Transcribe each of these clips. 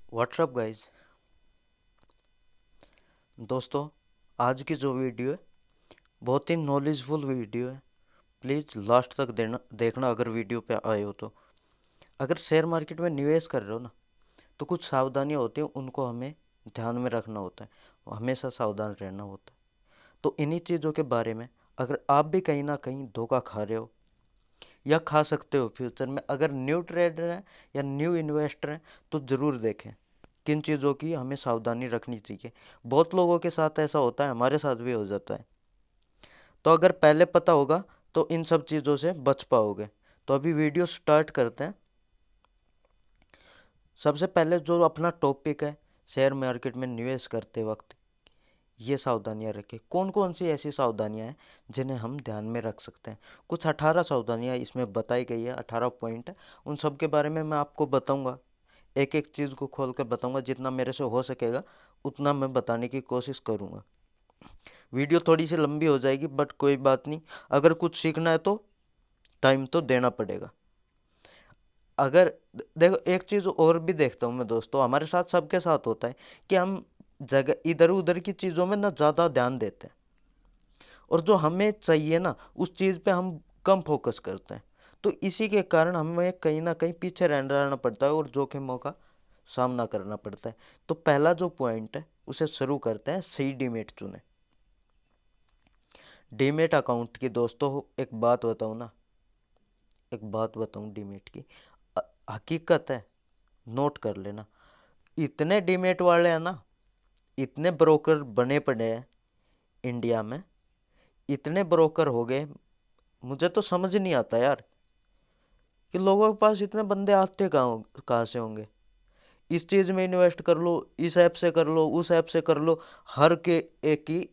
What's up guys. दोस्तों, आज की जो वीडियो है बहुत ही नॉलेजफुल वीडियो है। प्लीज़ लास्ट तक देना देखना अगर वीडियो पे आए हो तो। अगर शेयर मार्केट में निवेश कर रहे हो ना, तो कुछ सावधानियां होती हैं, उनको हमें ध्यान में रखना होता है, हमेशा सावधान रहना होता है। तो इन्हीं चीज़ों के बारे में, अगर आप भी कहीं ना कहीं धोखा खा रहे हो या खा सकते हो फ्यूचर में, अगर न्यू ट्रेडर हैं या न्यू इन्वेस्टर हैं, तो ज़रूर देखें किन चीज़ों की हमें सावधानी रखनी चाहिए। बहुत लोगों के साथ ऐसा होता है, हमारे साथ भी हो जाता है। तो अगर पहले पता होगा तो इन सब चीज़ों से बच पाओगे। तो अभी वीडियो स्टार्ट करते हैं। सबसे पहले जो अपना टॉपिक है, शेयर मार्केट में निवेश करते वक्त ये सावधानियां रखें। कौन कौन सी ऐसी सावधानियां हैं जिन्हें हम ध्यान में रख सकते हैं। कुछ 18 सावधानियां इसमें बताई गई है, 18 पॉइंट है। उन सब के बारे में मैं आपको बताऊंगा, एक एक चीज़ को खोल कर बताऊंगा। जितना मेरे से हो सकेगा उतना मैं बताने की कोशिश करूंगा। वीडियो थोड़ी सी लंबी हो जाएगी, बट कोई बात नहीं। अगर कुछ सीखना है तो टाइम तो देना पड़ेगा। अगर देखो, एक चीज़ और भी देखता हूँ मैं दोस्तों, हमारे साथ सबके साथ होता है कि हम जगह इधर उधर की चीज़ों में ना ज़्यादा ध्यान देते हैं, और जो हमें चाहिए ना उस चीज़ पे हम कम फोकस करते हैं। तो इसी के कारण हमें कहीं ना कहीं पीछे रहना पड़ता है और जोखिमों का सामना करना पड़ता है। तो पहला जो पॉइंट है उसे शुरू करते हैं, सही डीमेट चुने। डीमेट अकाउंट की दोस्तों एक बात बताऊँ ना, एक बात बताऊँ डीमेट की, हकीकत है, नोट कर लेना। इतने डीमेट वाले हैं ना, इतने ब्रोकर बने पड़े हैं इंडिया में, इतने ब्रोकर हो गए, मुझे तो समझ नहीं आता यार कि लोगों के पास इतने बंदे आते कहाँ से होंगे। इस चीज़ में इन्वेस्ट कर लो, इस ऐप से कर लो, उस ऐप से कर लो, हर के एक ही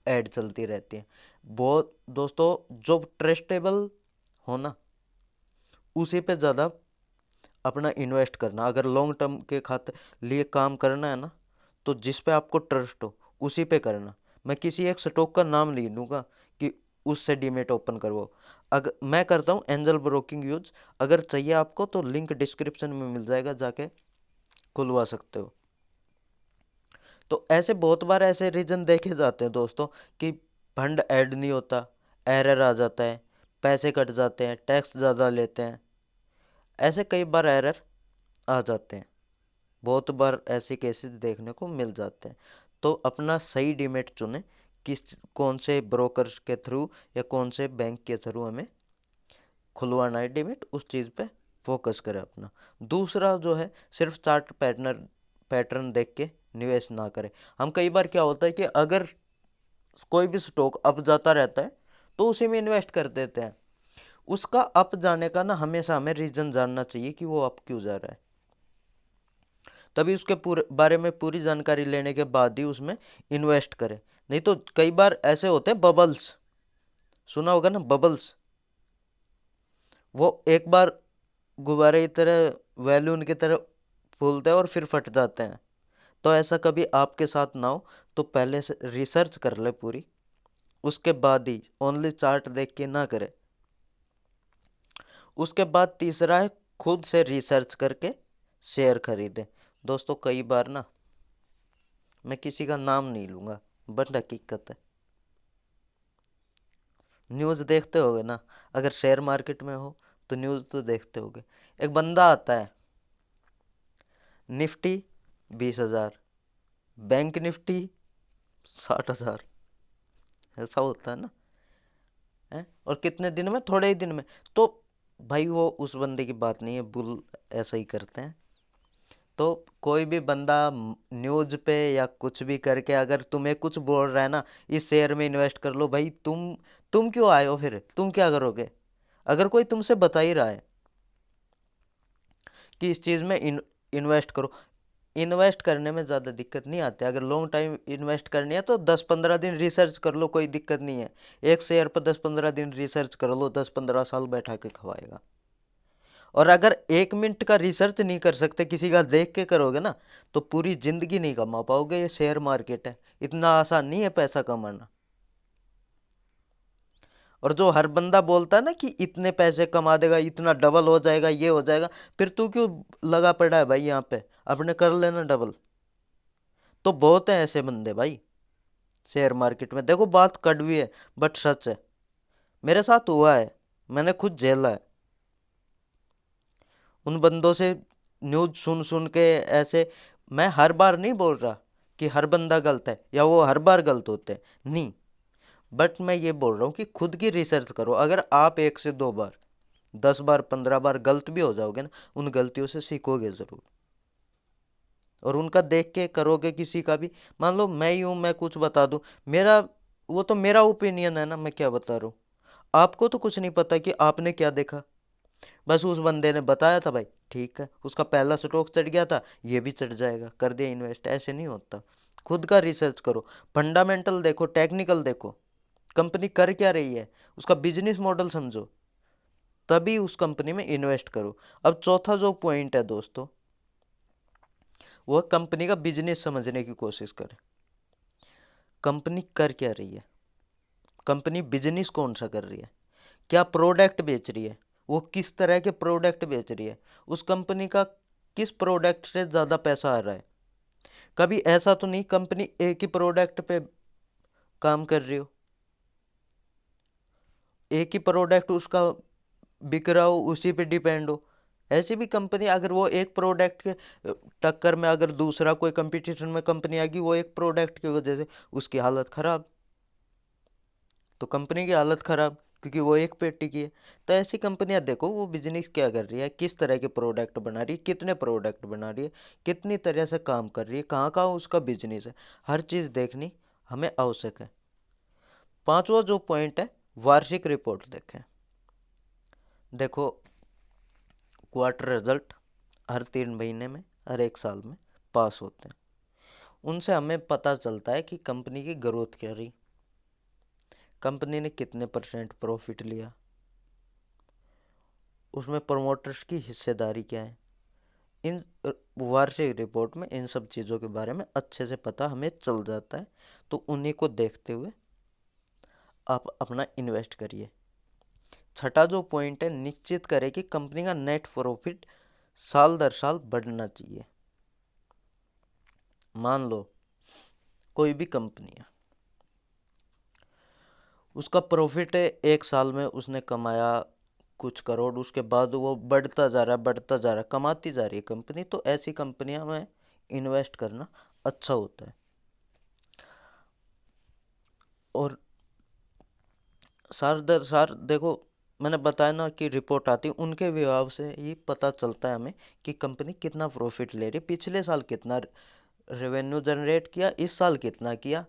ऐड चलती रहती है। बहुत दोस्तों, जो ट्रस्टेबल हो ना उसी पे ज़्यादा अपना इन्वेस्ट करना। अगर लॉन्ग टर्म के खाते लिए काम करना है ना, तो जिस पे आपको ट्रस्ट हो उसी पे करना। मैं किसी एक स्टॉक का नाम नहीं लूँगा कि उससे डीमेट ओपन करवाओ। अगर मैं करता हूँ एंजल ब्रोकिंग यूज, अगर चाहिए आपको तो लिंक डिस्क्रिप्शन में मिल जाएगा, जाके खुलवा सकते हो। तो ऐसे बहुत बार ऐसे रीजन देखे जाते हैं दोस्तों कि फंड ऐड नहीं होता, एरर आ जाता है, पैसे कट जाते हैं, टैक्स ज़्यादा लेते हैं। ऐसे कई बार एरर आ जाते हैं, बहुत बार ऐसे केसेस देखने को मिल जाते हैं। तो अपना सही डीमेट चुने, किस कौन से ब्रोकर के थ्रू या कौन से बैंक के थ्रू हमें खुलवाना है डीमेट, उस चीज़ पे फोकस करें अपना। दूसरा जो है, सिर्फ चार्ट पैटर्न पैटर्न देख के निवेश ना करें। हम कई बार क्या होता है कि अगर कोई भी स्टॉक अप जाता रहता है तो उसी में इन्वेस्ट कर देते हैं। उसका अप जाने का ना हमेशा हमें रीजन जानना चाहिए कि वो अप क्यों जा रहा है, तभी उसके पूरे बारे में पूरी जानकारी लेने के बाद ही उसमें इन्वेस्ट करें। नहीं तो कई बार ऐसे होते हैं बबल्स, सुना होगा ना बबल्स। वो एक बार गुब्बारे की तरह, वैल्यून की तरह फूलते हैं और फिर फट जाते हैं। तो ऐसा कभी आपके साथ ना हो, तो पहले से रिसर्च कर ले पूरी, उसके बाद ही, ओनली चार्ट देख के ना करे। उसके बाद तीसरा है, खुद से रिसर्च करके शेयर खरीदें। दोस्तों कई बार ना, मैं किसी का नाम नहीं लूँगा, बट हकीकत है, न्यूज़ देखते होगे ना, अगर शेयर मार्केट में हो तो न्यूज़ तो देखते होगे। एक बंदा आता है, निफ्टी 20,000, बैंक निफ्टी 60,000, ऐसा होता है ना, है। और कितने दिन में, थोड़े ही दिन में। तो भाई वो उस बंदे की बात नहीं है, बुल ऐसा ही करते हैं। तो कोई भी बंदा न्यूज़ पे या कुछ भी करके अगर तुम्हें कुछ बोल रहा है ना, इस शेयर में इन्वेस्ट कर लो, भाई तुम क्यों आए हो, फिर तुम क्या करोगे। अगर कोई तुमसे बता ही रहा है कि इस चीज़ में इन्वेस्ट करो, इन्वेस्ट करने में ज़्यादा दिक्कत नहीं आती। अगर लॉन्ग टाइम इन्वेस्ट करनी है तो 10-15 दिन रिसर्च कर लो, कोई दिक्कत नहीं है। एक शेयर पर 10-15 दिन रिसर्च कर लो, 10-15 साल बैठा के खवाएगा। और अगर 1 मिनट का रिसर्च नहीं कर सकते, किसी का देख के करोगे ना, तो पूरी जिंदगी नहीं कमा पाओगे। ये शेयर मार्केट है, इतना आसान नहीं है पैसा कमाना। और जो हर बंदा बोलता है ना कि इतने पैसे कमा देगा, इतना डबल हो जाएगा, ये हो जाएगा, फिर तू क्यों लगा पड़ा है भाई यहाँ पे? अपने कर लेना डबल। तो बहुत है ऐसे बंदे भाई शेयर मार्केट में। देखो बात कड़वी है बट सच है, मेरे साथ हुआ है, मैंने खुद झेला है। उन बंदों से न्यूज़ सुन सुन के ऐसे। मैं हर बार नहीं बोल रहा कि हर बंदा गलत है या वो हर बार गलत होते हैं, नहीं। बट मैं ये बोल रहा हूँ कि खुद की रिसर्च करो। अगर आप 1 से 2 बार, 10 बार, 15 बार गलत भी हो जाओगे ना, उन गलतियों से सीखोगे ज़रूर। और उनका देख के करोगे किसी का भी। मान लो मैं ही हूँ, मैं कुछ बता दूँ, मेरा वो तो मेरा ओपिनियन है ना, मैं क्या बता रहा हूँ। आपको तो कुछ नहीं पता कि आपने क्या देखा। बस उस बंदे ने बताया था भाई, ठीक है, उसका पहला स्टॉक चढ़ गया था, ये भी चढ़ जाएगा, कर दिया इन्वेस्ट। ऐसे नहीं होता। खुद का रिसर्च करो, फंडामेंटल देखो, टेक्निकल देखो, कंपनी कर क्या रही है, उसका बिजनेस मॉडल समझो, तभी उस कंपनी में इन्वेस्ट करो। अब चौथा जो पॉइंट है दोस्तों, वह कंपनी का बिजनेस समझने की कोशिश करें। कंपनी कर क्या रही है, कंपनी बिजनेस कौन सा कर रही है, क्या प्रोडक्ट बेच रही है, वो किस तरह के प्रोडक्ट बेच रही है, उस कंपनी का किस प्रोडक्ट से ज़्यादा पैसा आ रहा है। कभी ऐसा तो नहीं कंपनी एक ही प्रोडक्ट पे काम कर रही हो, एक ही प्रोडक्ट उसका बिक रहा हो, उसी पे डिपेंड हो। ऐसी भी कंपनी, अगर वो एक प्रोडक्ट के टक्कर में अगर दूसरा कोई कंपटीशन में कंपनी आ गई, वो एक प्रोडक्ट की वजह से उसकी हालत खराब, तो कंपनी की हालत खराब, क्योंकि वो एक पे टिकी है। तो ऐसी कंपनियां देखो वो बिजनेस क्या कर रही है, किस तरह के प्रोडक्ट बना रही है, कितने प्रोडक्ट बना रही है, कितनी तरह से काम कर रही है, कहाँ कहाँ उसका बिजनेस है, हर चीज़ देखनी हमें आवश्यक है। पांचवा जो पॉइंट है, वार्षिक रिपोर्ट देखें। देखो क्वार्टर रिजल्ट हर 3 महीने में, हर 1 साल में पास होते हैं। उनसे हमें पता चलता है कि कंपनी की ग्रोथ क्या रही, कंपनी ने कितने परसेंट प्रॉफिट लिया, उसमें प्रमोटर्स की हिस्सेदारी क्या है। इन वार्षिक रिपोर्ट में इन सब चीज़ों के बारे में अच्छे से पता हमें चल जाता है। तो उन्हीं को देखते हुए आप अपना इन्वेस्ट करिए। छठा जो पॉइंट है, निश्चित करें कि कंपनी का नेट प्रॉफिट साल दर साल बढ़ना चाहिए। मान लो कोई भी कंपनी है, उसका प्रॉफिट है 1 साल में उसने कमाया कुछ करोड़, उसके बाद वो बढ़ता जा रहा है, बढ़ता जा रहा है, कमाती जा रही है कंपनी, तो ऐसी कंपनियां में इन्वेस्ट करना अच्छा होता है। और सार दर सार देखो, मैंने बताया ना कि रिपोर्ट आती है, उनके विभाग से ही पता चलता है हमें कि कंपनी कितना प्रॉफिट ले रही है, पिछले साल कितना रेवेन्यू जनरेट किया, इस साल कितना किया,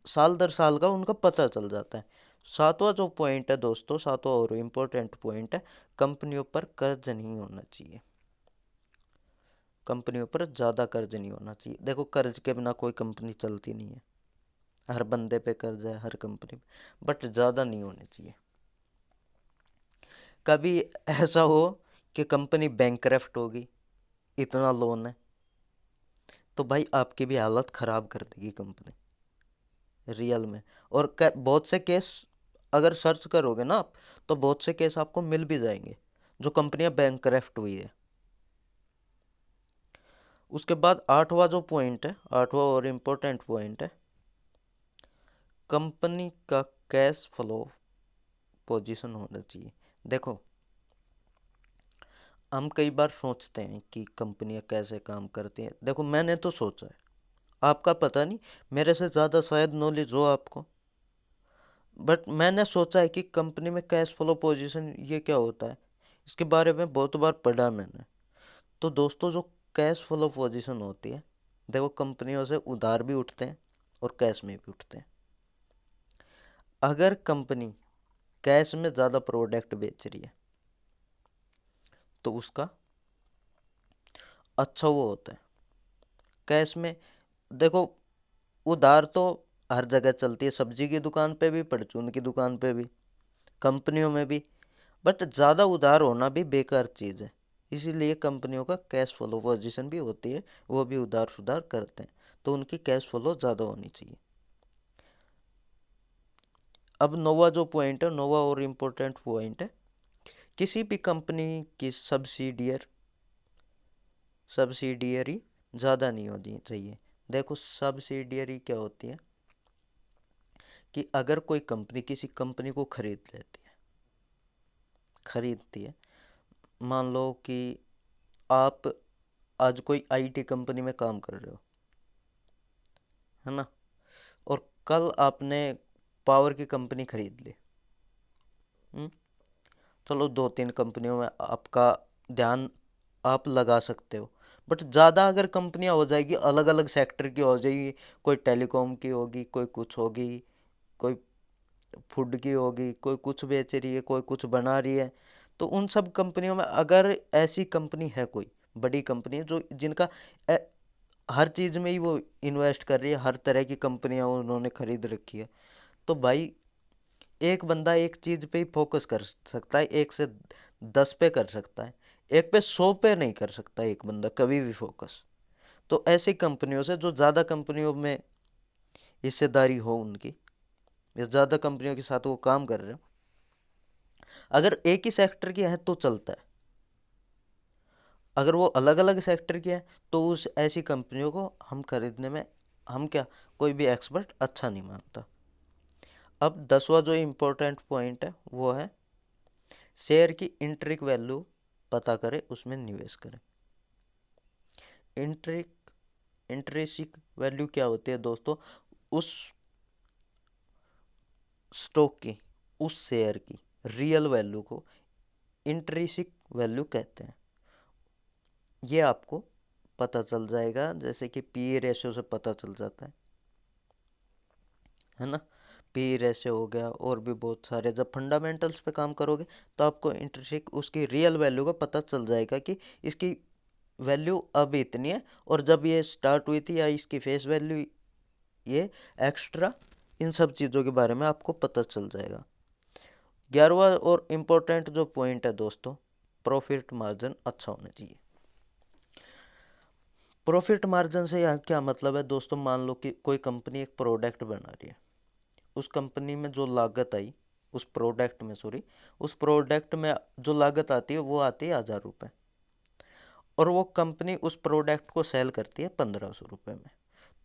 साल दर साल का उनका पता चल जाता है। सातवां जो पॉइंट है दोस्तों, सातवां और इम्पोर्टेंट पॉइंट है, कंपनियों पर कर्ज नहीं होना चाहिए। कंपनियों पर ज़्यादा कर्ज नहीं होना चाहिए। देखो कर्ज के बिना कोई कंपनी चलती नहीं है, हर बंदे पे कर्ज है, हर कंपनी पे, बट ज़्यादा नहीं होने चाहिए। कभी ऐसा हो कि कंपनी बैंकरफ्ट होगी, इतना लोन है, तो भाई आपकी भी हालत ख़राब कर देगी कंपनी, रियल में। और बहुत से केस अगर सर्च करोगे ना आप, तो बहुत से केस आपको मिल भी जाएंगे जो कंपनियां बैंकरफ्ट हुई है। उसके बाद आठवां जो पॉइंट है, आठवां और इम्पोर्टेंट पॉइंट है, कंपनी का कैश फ्लो पोजीशन होना चाहिए। देखो हम कई बार सोचते हैं कि कंपनियां कैसे काम करती हैं। देखो मैंने तो सोचा है, आपका पता नहीं, मेरे से ज़्यादा शायद नॉलेज हो आपको, बट मैंने सोचा है कि कंपनी में कैश फ्लो पोजीशन ये क्या होता है, इसके बारे में बहुत बार पढ़ा मैंने। तो दोस्तों जो कैश फ्लो पोजीशन होती है, देखो कंपनियों से उधार भी उठते हैं और कैश में भी उठते हैं। अगर कंपनी कैश में ज़्यादा प्रोडक्ट बेच रही है तो उसका अच्छा वो होता है। कैश में देखो उधार तो हर जगह चलती है, सब्जी की दुकान पे भी, परचून की दुकान पे भी, कंपनियों में भी। बट ज़्यादा उधार होना भी बेकार चीज़ है, इसीलिए कंपनियों का कैश फ्लो पोजीशन भी होती है, वो भी उधार सुधार करते हैं, तो उनकी कैश फ्लो ज़्यादा होनी चाहिए। अब नौवा जो पॉइंट है, नौवा और इम्पोर्टेंट पॉइंट है, किसी भी कंपनी की सब्सिडियरी ज़्यादा नहीं होनी चाहिए। देखो सब्सिडियरी क्या होती है कि अगर कोई कंपनी किसी कंपनी को खरीदती है, मान लो कि आप आज कोई आईटी कंपनी में काम कर रहे हो, है ना, और कल आपने पावर की कंपनी खरीद ली। हम्म, चलो 2-3 कंपनियों में आपका ध्यान आप लगा सकते हो, बट ज़्यादा अगर कंपनियां हो जाएगी, अलग अलग सेक्टर की हो जाएगी, कोई टेलीकॉम की होगी, कोई कुछ होगी, कोई फूड की होगी, कोई कुछ बेच रही है, कोई कुछ बना रही है, तो उन सब कंपनियों में अगर ऐसी कंपनी है, कोई बड़ी कंपनी है जो जिनका ए, हर चीज़ में ही वो इन्वेस्ट कर रही है, हर तरह की कंपनियां उन्होंने खरीद रखी है, तो भाई एक बंदा एक चीज पे ही फोकस कर सकता है, 1 से 10 पे कर सकता है, एक पे 100 पे नहीं कर सकता एक बंदा कभी भी फोकस। तो ऐसी कंपनियों से जो ज़्यादा कंपनियों में हिस्सेदारी हो उनकी, या ज़्यादा कंपनियों के साथ वो काम कर रहे हो, अगर एक ही सेक्टर की है तो चलता है, अगर वो अलग अलग सेक्टर की है तो उस ऐसी कंपनियों को हम खरीदने में, हम क्या, कोई भी एक्सपर्ट अच्छा नहीं मानता। अब 10वां जो इम्पोर्टेंट पॉइंट है वो है शेयर की इंट्रिक वैल्यू पता करें, उसमें निवेश करें। इंट्रिक इंट्रिसिक वैल्यू क्या होती है दोस्तों? उस स्टॉक की, उस शेयर की रियल वैल्यू को इंट्रिसिक वैल्यू कहते हैं। ये आपको पता चल जाएगा, जैसे कि पी रेशियो से पता चल जाता है ना, पी रेशियो हो गया, और भी बहुत सारे। जब फंडामेंटल्स पे काम करोगे तो आपको इंट्रिसिक उसकी रियल वैल्यू का पता चल जाएगा कि इसकी वैल्यू अब इतनी है, और जब ये स्टार्ट हुई थी, या इसकी फेस वैल्यू, ये एक्स्ट्रा, इन सब चीज़ों के बारे में आपको पता चल जाएगा। 11वां और इम्पोर्टेंट जो पॉइंट है दोस्तों, प्रॉफिट मार्जिन अच्छा होना चाहिए। प्रॉफिट मार्जिन से यहाँ क्या मतलब है दोस्तों? मान लो कि कोई कंपनी एक प्रोडक्ट बना रही है, उस कंपनी में जो लागत आई, उस प्रोडक्ट में जो लागत आती है वो आती है 1000 रुपये, और वो कंपनी उस प्रोडक्ट को सेल करती है 1500 रुपये में,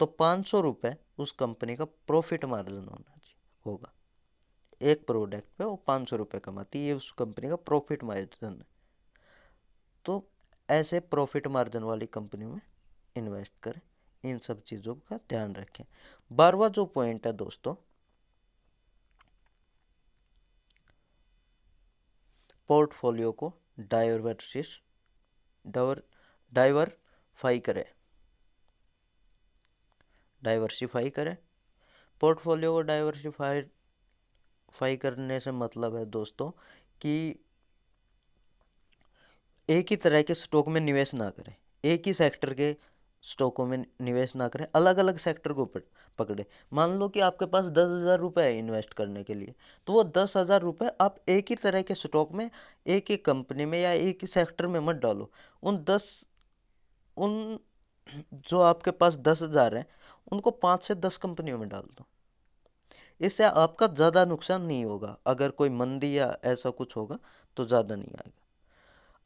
तो 500 रुपये उस कंपनी का प्रॉफिट मार्जिन होना चाहिए, होगा। एक प्रोडक्ट पे वो 500 रुपये कमाती है, ये उस कंपनी का प्रॉफिट मार्जिन है। तो ऐसे प्रॉफिट मार्जिन वाली कंपनियों में इन्वेस्ट करें, इन सब चीज़ों का ध्यान रखें। 12वां जो पॉइंट है दोस्तों, पोर्टफोलियो को डाइवर्सिस डाइवर डाइवर्फाई करें डाइवर्सिफाई करें। पोर्टफोलियो को डाइवर्सिफाई करने से मतलब है दोस्तों कि एक ही तरह के स्टॉक में निवेश ना करें, एक ही सेक्टर के स्टॉकों में निवेश ना करें, अलग अलग सेक्टर को पकड़े। मान लो कि आपके पास 10,000 रुपये है इन्वेस्ट करने के लिए, तो वो 10,000 रुपये आप एक ही तरह के स्टॉक में, एक ही कंपनी में, या एक ही सेक्टर में मत डालो। उन जो आपके पास 10,000 है, उनको 5 से 10 कंपनियों में डाल दो। इससे आपका ज़्यादा नुकसान नहीं होगा, अगर कोई मंदी या ऐसा कुछ होगा तो ज़्यादा नहीं आएगा।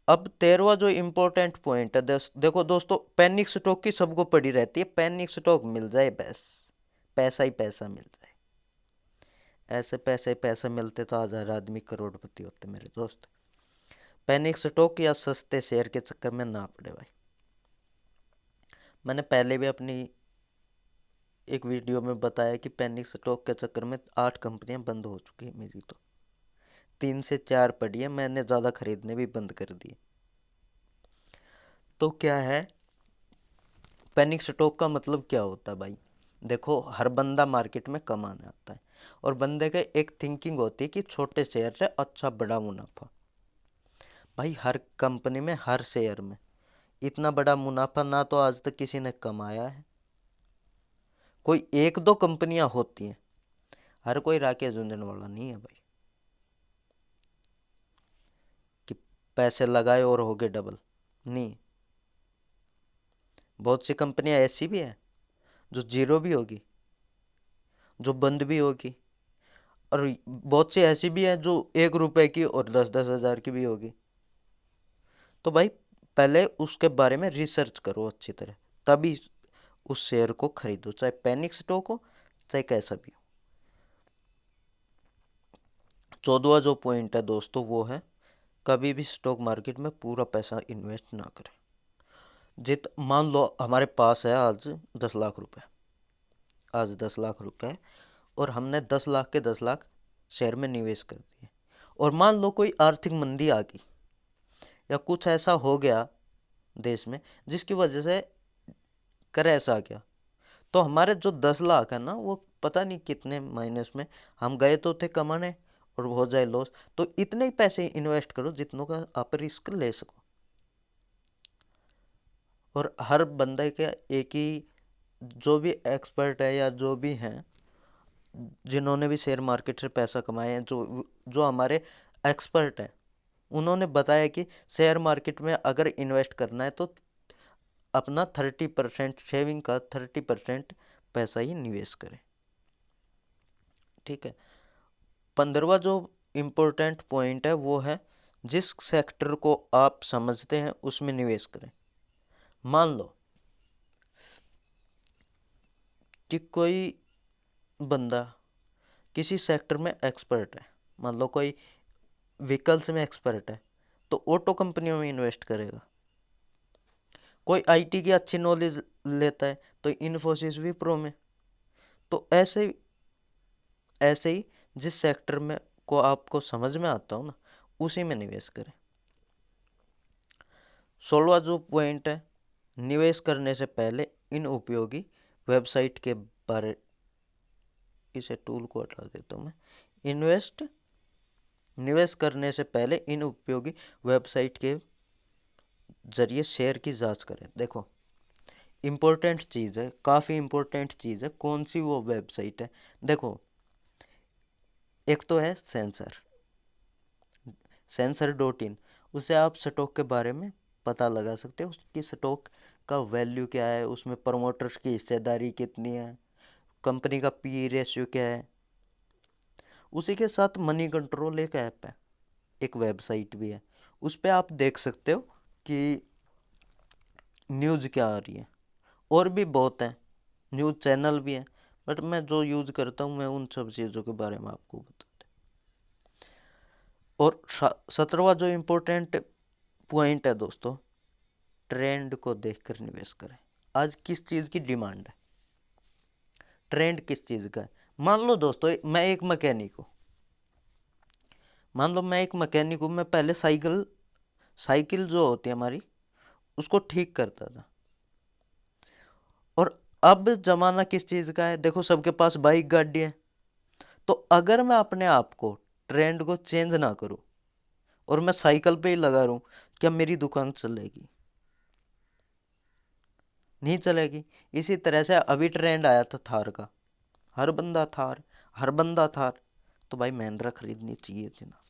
अब 13वां जो इम्पोर्टेंट पॉइंट है, देखो दोस्तों, पैनिक स्टॉक की सबको पड़ी रहती है, पैनिक स्टॉक मिल जाए बस, पैसा ही पैसा मिल जाए। ऐसे पैसे पैसे मिलते तो 1000 आदमी करोड़पति होते मेरे दोस्त। पैनिक स्टॉक या सस्ते शेयर के चक्कर में ना पड़े भाई। मैंने पहले भी अपनी एक वीडियो में बताया कि पैनिक स्टॉक के चक्कर में 8 कंपनियां बंद हो चुकी है मेरी, तो 3 से 4 पड़ी है, मैंने ज़्यादा खरीदने भी बंद कर दिए। तो क्या है पैनिक स्टॉक का मतलब, क्या होता है भाई? देखो, हर बंदा मार्केट में कमाने आता है, और बंदे के एक थिंकिंग होती है कि छोटे शेयर से अच्छा बड़ा मुनाफा। भाई हर कंपनी में, हर शेयर में इतना बड़ा मुनाफा ना तो आज तक किसी ने कमाया है। कोई 1-2 कंपनियां होती हैं, हर कोई राकेश झुंझुनवाला नहीं है भाई, कि पैसे लगाए और हो गए डबल, नहीं। बहुत सी कंपनियां ऐसी भी है जो जीरो भी होगी, जो बंद भी होगी। और बहुत सी ऐसी भी है जो 1 रुपए की और 10-10 हज़ार की भी होगी। तो भाई पहले उसके बारे में रिसर्च करो अच्छी तरह, तभी उस शेयर को खरीदो, चाहे पैनिक स्टॉक हो चाहे कैसा भी हो। 14वां जो पॉइंट है दोस्तों वो है, कभी भी स्टॉक मार्केट में पूरा पैसा इन्वेस्ट ना करें। मान लो हमारे पास है आज 10 लाख रुपए, आज 10 लाख रुपए, और हमने 10 लाख के 10 लाख शेयर में निवेश कर दिए, और मान लो कोई आर्थिक मंदी आ गई या कुछ ऐसा हो गया देश में जिसकी वजह से क्रैश आ गया, तो हमारे जो 10 लाख है ना वो पता नहीं कितने माइनस में, हम गए तो थे कमाने और हो जाए लॉस। तो इतने ही पैसे इन्वेस्ट करो जितनों का आप रिस्क ले सको। और हर बंदे के एक ही, जो भी एक्सपर्ट है या जो भी हैं जिन्होंने भी शेयर मार्केट से पैसा कमाया है, जो जो हमारे एक्सपर्ट हैं, उन्होंने बताया कि शेयर मार्केट में अगर इन्वेस्ट करना है तो अपना 30% सेविंग का 30% पैसा ही निवेश करें। ठीक है। 15वां जो इम्पोर्टेंट पॉइंट है वो है, जिस सेक्टर को आप समझते हैं उसमें निवेश करें। मान लो कि कोई बंदा किसी सेक्टर में एक्सपर्ट है, मान लो कोई व्हीकल्स में एक्सपर्ट है तो ऑटो कंपनियों में इन्वेस्ट करेगा। कोई आईटी की अच्छी नॉलेज लेता है तो इन्फोसिस विप्रो में। तो ऐसे ही जिस सेक्टर में को आपको समझ में आता हो ना उसी में निवेश करें। 16वां जो पॉइंट है, निवेश करने से पहले इन उपयोगी वेबसाइट के बारे, इसे टूल को हटा देता हूँ मैं, निवेश करने से पहले इन उपयोगी वेबसाइट के जरिए शेयर की जांच करें। देखो इम्पोर्टेंट चीज़ है, काफ़ी इम्पोर्टेंट चीज़ है। कौन सी वो वेबसाइट है? देखो एक तो है सेंसर.इन, उससे आप स्टॉक के बारे में पता लगा सकते हो, उसकी स्टॉक का वैल्यू क्या है, उसमें प्रमोटर्स की हिस्सेदारी कितनी है, कंपनी का पी रेशियो क्या है। उसी के साथ मनी कंट्रोल एक ऐप है, एक वेबसाइट भी है, उस पर आप देख सकते हो कि न्यूज़ क्या आ रही है। और भी बहुत हैं, न्यूज़ चैनल भी हैं, बट मैं जो यूज़ करता हूँ मैं उन सब चीज़ों के बारे में आपको बताता हूँ। और 17वां जो इम्पोर्टेंट पॉइंट है दोस्तों, ट्रेंड को देखकर निवेश करें। आज किस चीज़ की डिमांड है, ट्रेंड किस चीज़ का है। मान लो दोस्तों मैं एक मैकेनिक हूँ, मैं पहले साइकिल जो होती है हमारी उसको ठीक करता था। और अब जमाना किस चीज़ का है, देखो सबके पास बाइक गाड़ी है। तो अगर मैं अपने आप को, ट्रेंड को चेंज ना करूं और मैं साइकिल पे ही लगा रहूं, क्या मेरी दुकान चलेगी? नहीं चलेगी। इसी तरह से अभी ट्रेंड आया था थार का, हर बंदा थार, हर बंदा थार, तो भाई महिंद्रा खरीदनी चाहिए थी ना।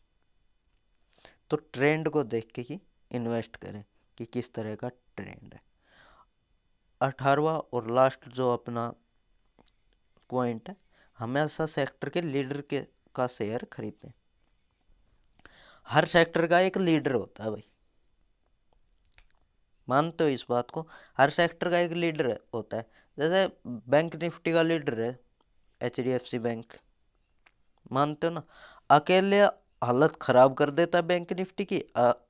तो ट्रेंड को देख के ही इन्वेस्ट करें कि किस तरह का ट्रेंड है। 18वां और लास्ट जो अपना पॉइंट है, हमेशा सेक्टर के लीडर के का शेयर खरीदें। हर सेक्टर का एक लीडर होता है भाई, मानते हो इस बात को? हर सेक्टर का एक लीडर होता है। जैसे बैंक निफ्टी का लीडर है HDFC बैंक, मानते हो ना? अकेले हालत खराब कर देता है बैंक निफ्टी की,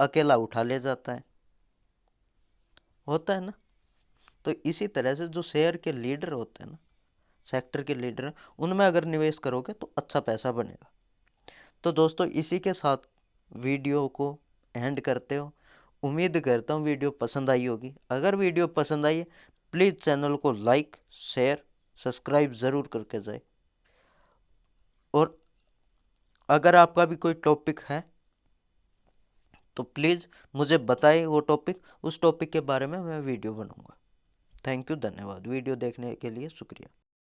अकेला उठा ले जाता है, होता है ना? तो इसी तरह से जो शेयर के लीडर होते हैं ना, सेक्टर के लीडर, उनमें अगर निवेश करोगे तो अच्छा पैसा बनेगा। तो दोस्तों इसी के साथ वीडियो को एंड करते हो। उम्मीद करता हूँ वीडियो पसंद आई होगी। अगर वीडियो पसंद आई है प्लीज़ चैनल को लाइक शेयर सब्सक्राइब ज़रूर करके जाए। और अगर आपका भी कोई टॉपिक है तो प्लीज़ मुझे बताएं वो टॉपिक, उस टॉपिक के बारे में मैं वीडियो बनाऊंगा। थैंक यू, धन्यवाद। वीडियो देखने के लिए शुक्रिया।